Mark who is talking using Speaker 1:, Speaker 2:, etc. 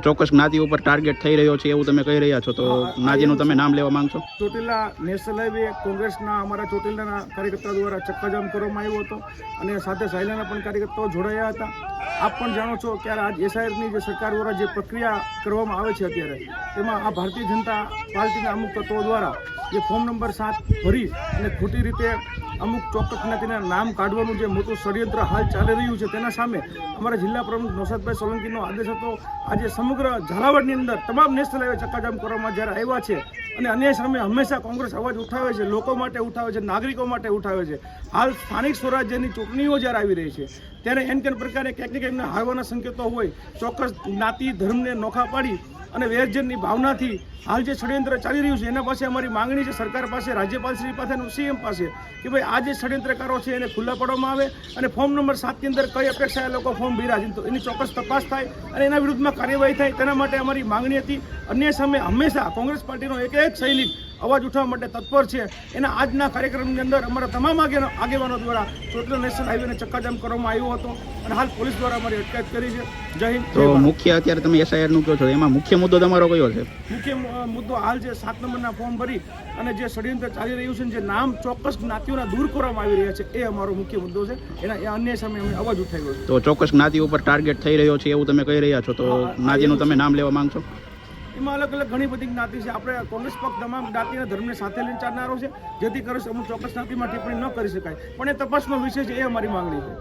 Speaker 1: ચોક્કસ જ્ઞાતિ ઉપર ટાર્ગેટ થઈ રહ્યો છે એવું તમે કહી રહ્યા છો, તો જ્ઞાતિનું તમે નામ લેવા માંગશો?
Speaker 2: ચોટીલા નેશનલ હાઈવે કોંગ્રેસના અમારા ચોટીલાના કાર્યકર્તા દ્વારા ચક્કાજામ કરવામાં આવ્યો હતો અને સાથે સાયલાના પણ કાર્યકર્તાઓ જોડાયા હતા. આપ પણ જાણો છો કે આજ એસઆઈઆરની જે સરકાર દ્વારા જે પ્રક્રિયા કરવામાં આવે છે અત્યારે, તેમાં આ ભારતીય જનતા પાર્ટીના અમુક તત્વો દ્વારા જે ફોર્મ નંબર 7 ભરી અને ખોટી રીતે અમુક ચોક્કસ જ્ઞાતિના નામ કાઢવાનું જે મોટું ષડયંત્ર હાલ ચાલી રહ્યું છે, તેના સામે અમારા જિલ્લા પ્રમુખ નૌશાદભાઈ સોલંકીનો આદેશ હતો. આજે સમગ્ર ઝાલાવાડની અંદર તમામ નેશનલ હાઈવે ચક્કાજામ કરવામાં જ્યારે આવ્યા છે અને અન્ય સામે હંમેશા કોંગ્રેસ અવાજ ઉઠાવે છે, લોકો માટે ઉઠાવે છે, નાગરિકો માટે ઉઠાવે છે. હાલ સ્થાનિક સ્વરાજ્યની ચૂંટણીઓ જ્યારે આવી રહી છે ત્યારે એન કેન પ્રકારે ક્યાંક ને ક્યાંક હારવાના સંકેતો હોય, ચોક્કસ જ્ઞાતિ ધર્મને નોખા પાડી અને વેરઝેરની ભાવનાથી હાલ જે ષડયંત્ર ચાલી રહ્યું છે, એના પાસે અમારી માંગણી છે સરકાર પાસે, રાજ્યપાલશ્રી પાસે અને સીએમ પાસે કે ભાઈ આ જે ષડયંત્રકારો છે એને ખુલ્લા પાડવામાં આવે અને ફોર્મ નંબર 7ની અંદર કઈ અપેક્ષા લોકો ફોર્મ ભર્યા છે તો એની ચોક્કસ તપાસ થાય અને એના વિરુદ્ધમાં કાર્યવાહી થાય. તેના માટે અમારી માંગણી હતી. અન્ય સામે હંમેશા કોંગ્રેસ પાર્ટીનો એક સૈનિક અવાજ ઉઠાવવા માટે તત્પર છે. એના આજના કાર્યક્રમની અંદર અમારા તમામ આગેવાનો દ્વારા ચોટીલા નેશનલ હાઈવેને ચક્કાજામ કરવામાં આવ્યો હતો અને હાલ પોલીસ દ્વારા અમારી અટકાયત કરી છે. જય હિન્દ.
Speaker 1: તો મુખ્ય અત્યારે તમે એસઆઈઆરનું કહો છો, એમાં મુખ્ય મુદ્દો તમારો કયો છે?
Speaker 2: મુખ્ય મુદ્દો હાલ જે 7 નંબરના ફોર્મ ભરી અને જે ષડયંત્ર ચાલી રહ્યું છે, જે નામ ચોક્કસ જ્ઞાતિઓના દૂર કરવામાં આવી રહ્યા છે, એ અમારો મુખ્ય મુદ્દો છે. એના અન્ય સામે અમે અવાજ ઉઠાવ્યો છે.
Speaker 1: તો ચોક્કસ જ્ઞાતિ ઉપર ટાર્ગેટ થઈ રહ્યો છે એવું તમે કહી રહ્યા છો, તો જ્ઞાતિનું તમે નામ લેવા માંગશો?
Speaker 2: એમાં અલગ અલગ ઘણી બધી જ્ઞાતિ છે. આપણે કોંગ્રેસ પક્ષ તમામ જ્ઞાતિના ધર્મને સાથે લઈને ચાલનારો છે, જેથી કરીને અમુક ચોક્કસ જ્ઞાતિમાં ટિપ્પણી ન કરી શકાય, પણ એ તપાસનો વિષય છે, એ અમારી માંગણી છે.